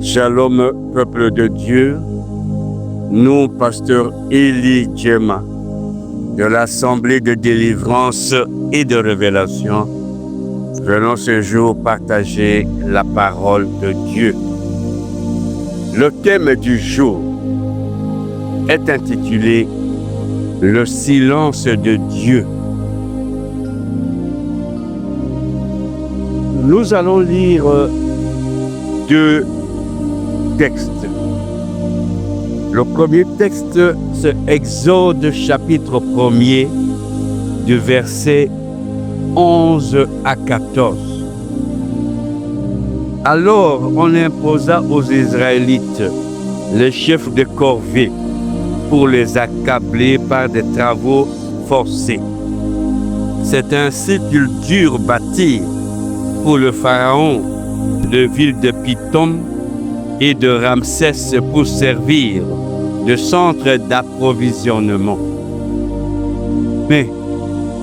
Shalom, peuple de Dieu. Nous, pasteur Élie Djema, de l'Assemblée de délivrance et de révélation, venons ce jour partager la parole de Dieu. Le thème du jour est intitulé « Le silence de Dieu ». Nous allons lire deux textes. Le premier texte, c'est Exode chapitre 1er, du verset 11 à 14. Alors on imposa aux Israélites les chefs de corvée pour les accabler par des travaux forcés. C'est ainsi qu'ils durent bâtir pour le pharaon de ville de Pithom et de Ramsès pour servir de centre d'approvisionnement. Mais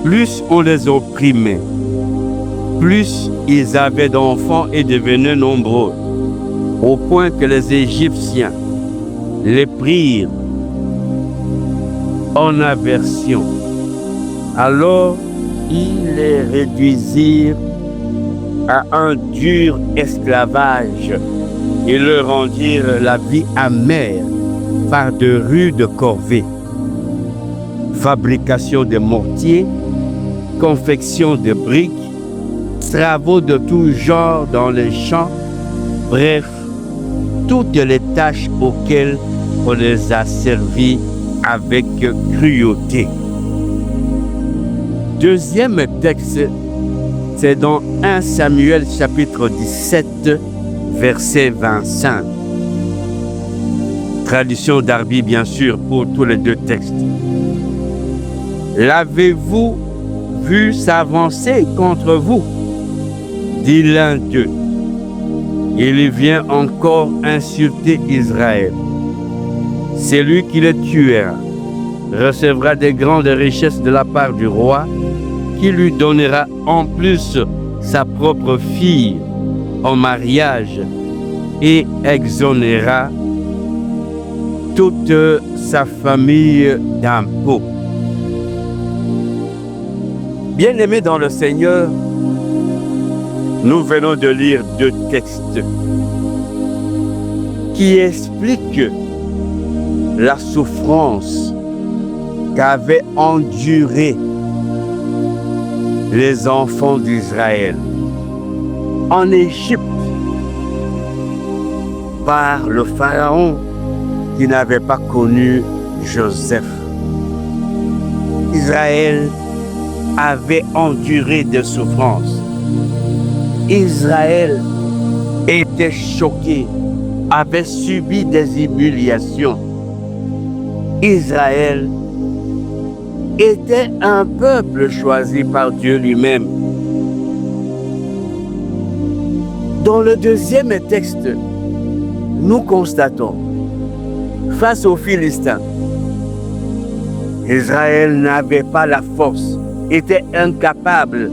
plus on les opprimait, plus ils avaient d'enfants et devenaient nombreux, au point que les Égyptiens les prirent en aversion. Alors ils les réduisirent à un dur esclavage et leur rendirent la vie amère par de rudes corvées, fabrication de mortiers, confection de briques, travaux de tout genre dans les champs, bref, toutes les tâches auxquelles on les a servis avec cruauté. Deuxième texte, c'est dans 1 Samuel chapitre 17, verset 25. Traduction Darby, bien sûr, pour tous les deux textes. L'avez-vous vu s'avancer contre vous? Dit l'un d'eux. Il vient encore insulter Israël. Celui qui le tuera recevra des grandes richesses de la part du roi, qui lui donnera en plus sa propre fille en mariage et exonéra toute sa famille d'impôts. Bien-aimés dans le Seigneur, nous venons de lire deux textes qui expliquent la souffrance qu'avaient endurée les enfants d'Israël en Égypte par le pharaon qui n'avait pas connu Joseph. Israël avait enduré des souffrances. Israël était choqué, avait subi des humiliations. Israël était un peuple choisi par Dieu lui-même. Dans le deuxième texte, nous constatons, face aux Philistins, Israël n'avait pas la force, était incapable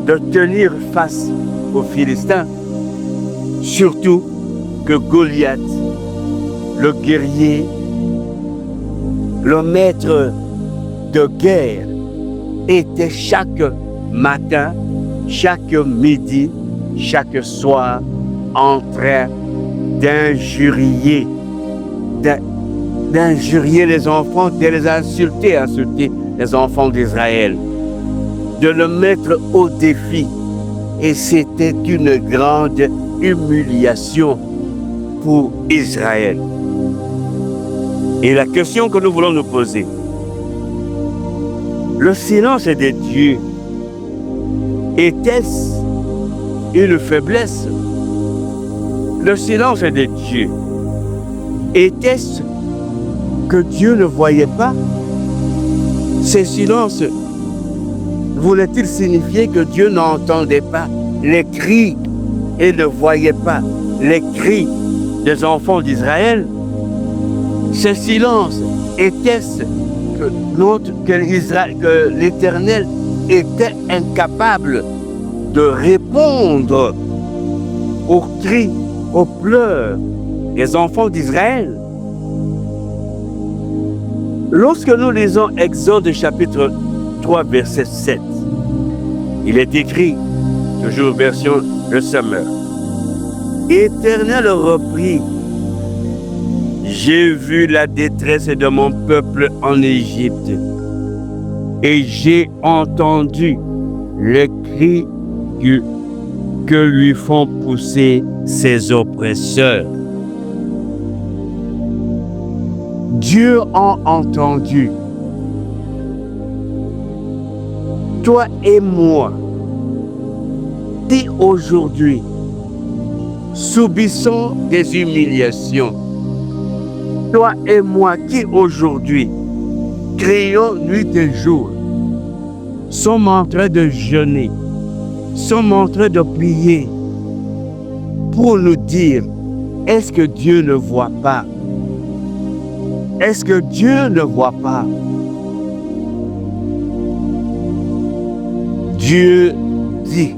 de tenir face aux Philistins, surtout que Goliath, le guerrier, le maître de guerre, était chaque matin, chaque midi, chaque soir en train d'injurier les enfants, de les insulter les enfants d'Israël, de le mettre au défi. Et c'était une grande humiliation pour Israël. Et la question que nous voulons nous poser, le silence de Dieu, était-ce une faiblesse? Le silence de Dieu, était-ce que Dieu ne voyait pas? Ce silence voulait-il signifier que Dieu n'entendait pas les cris et ne voyait pas les cris des enfants d'Israël? Ce silence, était-ce que l'Éternel était incapable de répondre aux cris aux pleurs des enfants d'Israël. Lorsque nous lisons Exode chapitre 3, verset 7, il est écrit, toujours version Le Semeur, Éternel reprit, j'ai vu la détresse de mon peuple en Égypte et j'ai entendu le cri que lui font pousser ses oppresseurs. Dieu a entendu. Toi et moi, qui aujourd'hui subissons des humiliations, toi et moi qui aujourd'hui crions nuit et jour, sommes en train de jeûner, sommes en train de prier pour nous dire, est-ce que Dieu ne voit pas? Est-ce que Dieu ne voit pas? Dieu dit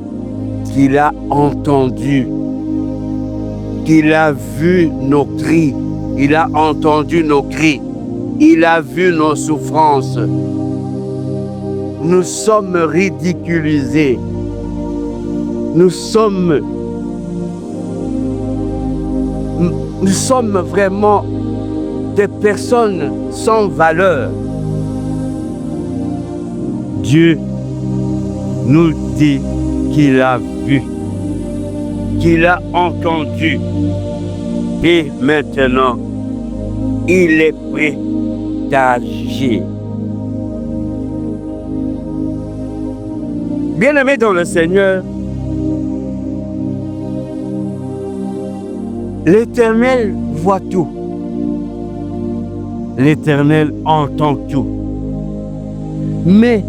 qu'il a entendu, qu'il a vu nos cris, il a entendu nos cris, il a vu nos souffrances. Nous sommes ridiculisés. Nous sommes vraiment des personnes sans valeur. Dieu nous dit qu'il a vu, qu'il a entendu et maintenant il est prêt d'agir. Bien-aimés dans le Seigneur, l'Éternel voit tout. L'Éternel entend tout. Mais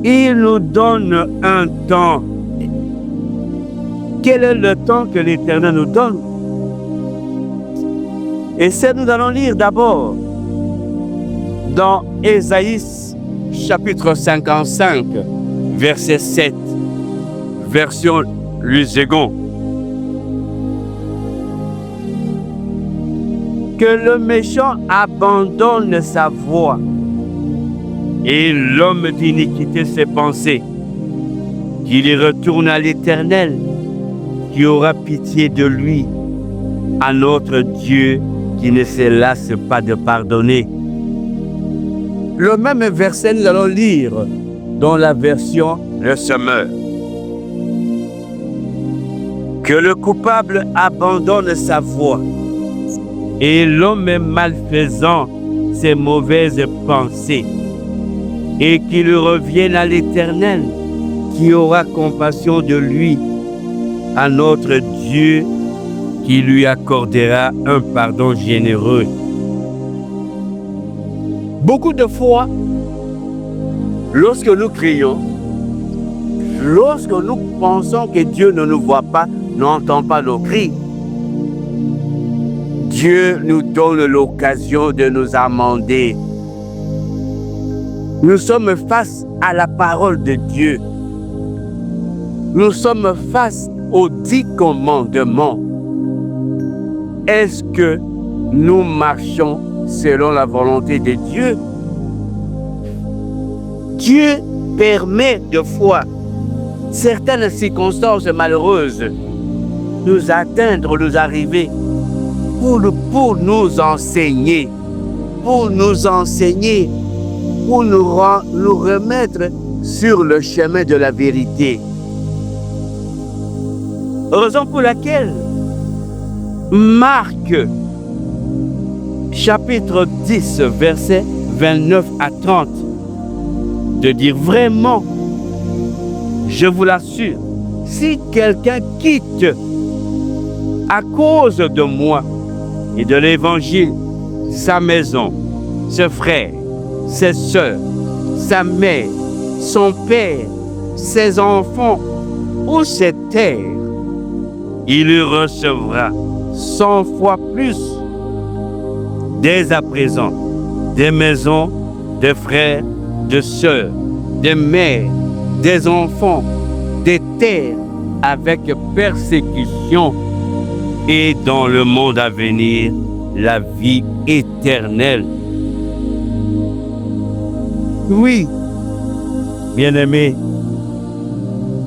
il nous donne un temps. Quel est le temps que l'Éternel nous donne? Et c'est nous allons lire d'abord dans Ésaïe chapitre 55, verset 7, version Luségon. Que le méchant abandonne sa voie et l'homme d'iniquité ses pensées, qu'il y retourne à l'Éternel, qui aura pitié de lui, à notre Dieu qui ne se lasse pas de pardonner. Le même verset, nous allons lire dans la version Le Semeur. Que le coupable abandonne sa voie et l'homme malfaisant ses mauvaises pensées, et qu'il revienne à l'Éternel, qui aura compassion de lui, à notre Dieu, qui lui accordera un pardon généreux. Beaucoup de fois, lorsque nous crions, lorsque nous pensons que Dieu ne nous voit pas, n'entend pas nos cris, Dieu nous donne l'occasion de nous amender. Nous sommes face à la parole de Dieu. Nous sommes face aux 10 commandements. Est-ce que nous marchons selon la volonté de Dieu? Dieu permet de fois certaines circonstances malheureuses nous atteindre, nous arriver, pour nous enseigner, pour nous remettre sur le chemin de la vérité. Raison pour laquelle Marc, chapitre 10, versets 29 à 30, de dire vraiment, je vous l'assure, si quelqu'un quitte à cause de moi et de l'Évangile sa maison, ses frères, ses sœurs, sa mère, son père, ses enfants ou ses terres, il recevra 100 fois plus dès à présent des maisons, des frères, des sœurs, des mères, des enfants, des terres avec persécution, et dans le monde à venir, la vie éternelle. Oui, bien-aimés,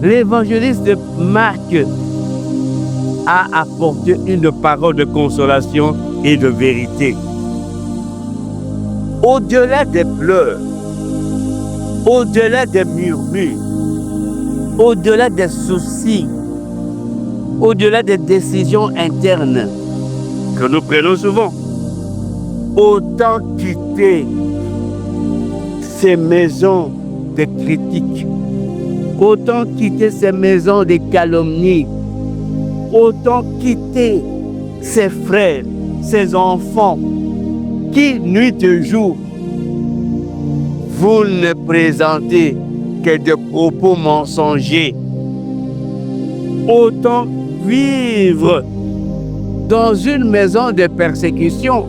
l'évangéliste Marc a apporté une parole de consolation et de vérité. Au-delà des pleurs, au-delà des murmures, au-delà des soucis, au-delà des décisions internes que nous prenons souvent, autant quitter ces maisons de critiques, autant quitter ces maisons de calomnie, autant quitter ses frères, ses enfants, qui nuit et jour vous ne présentez que des propos mensongers. Autant vivre dans une maison de persécution,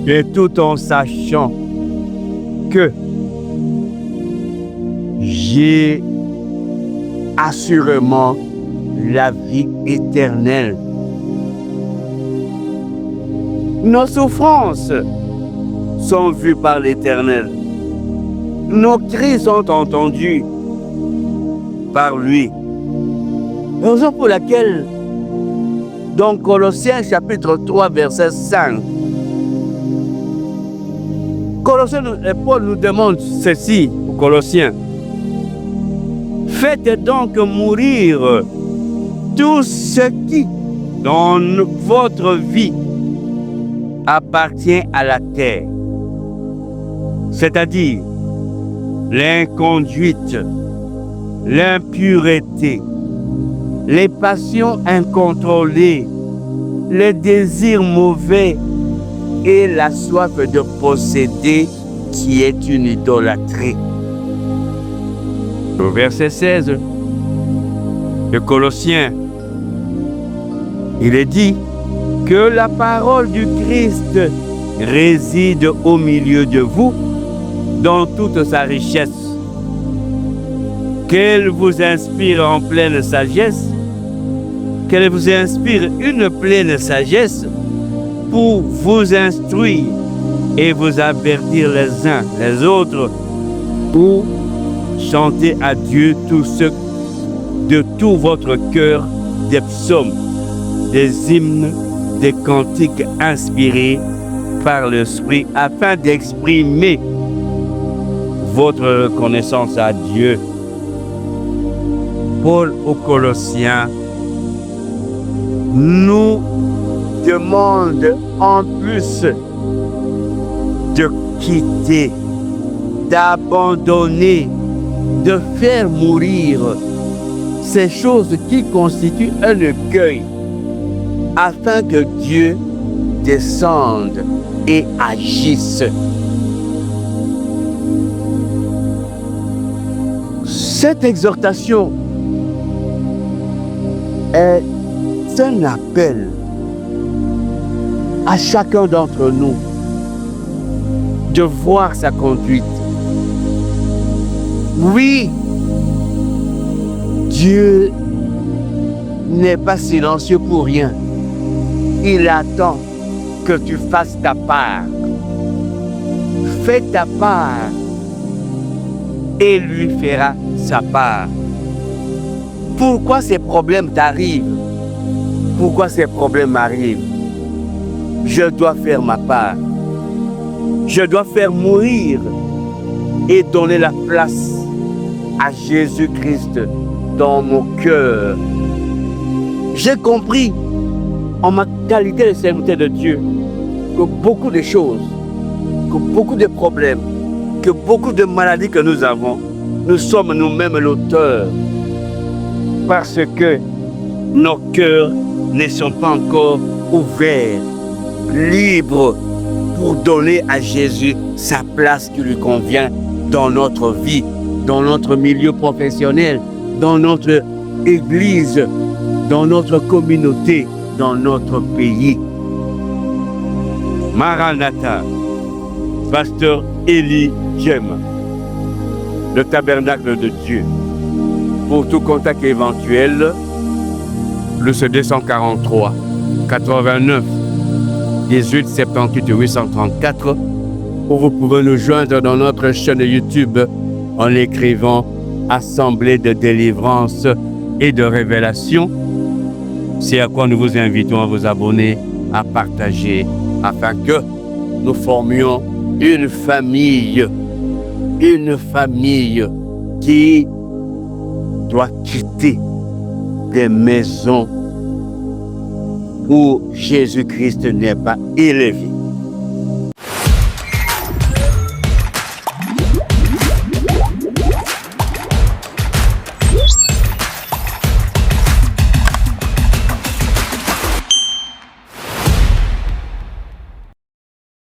et tout en sachant que j'ai assurément la vie éternelle. Nos souffrances sont vues par l'Éternel. Nos cris sont entendus par lui. Raison pour laquelle, dans Colossiens chapitre 3, verset 5, Paul nous demande ceci, aux Colossiens. Faites donc mourir tout ce qui, dans votre vie, appartient à la terre, c'est-à-dire l'inconduite, l'impureté, les passions incontrôlées, les désirs mauvais et la soif de posséder qui est une idolâtrie. Au verset 16 de Colossiens, il est dit que la parole du Christ réside au milieu de vous dans toute sa richesse, qu'elle vous inspire en pleine sagesse, qu'elle vous inspire une pleine sagesse pour vous instruire et vous avertir les uns les autres, pour chanter à Dieu de tout votre cœur des psaumes, des hymnes, des cantiques inspirés par l'Esprit afin d'exprimer votre reconnaissance à Dieu. Paul aux Colossiens nous demande en plus de quitter, d'abandonner, de faire mourir ces choses qui constituent un orgueil, afin que Dieu descende et agisse. Cette exhortation est un appel à chacun d'entre nous de voir sa conduite. Oui, Dieu n'est pas silencieux pour rien. Il attend que tu fasses ta part. Fais ta part et lui fera sa part. Pourquoi ces problèmes t'arrivent? Pourquoi ces problèmes arrivent? Je dois faire ma part. Je dois faire mourir et donner la place à Jésus-Christ dans mon cœur. J'ai compris, en ma qualité de serviteur de Dieu, que beaucoup de choses, que beaucoup de problèmes, que beaucoup de maladies que nous avons, nous sommes nous-mêmes l'auteur. Parce que nos cœurs ne sont pas encore ouverts, libres, pour donner à Jésus sa place qui lui convient dans notre vie, dans notre milieu professionnel, dans notre église, dans notre communauté, dans notre pays. Maranatha, Pasteur Élie Jem, le tabernacle de Dieu. Pour tout contact éventuel, le 243 89 18 78 834, ou vous pouvez nous joindre dans notre chaîne YouTube en écrivant Assemblée de délivrance et de révélation. C'est à quoi nous vous invitons à vous abonner, à partager, afin que nous formions une famille qui doit quitter des maisons où Jésus-Christ n'est pas élevé.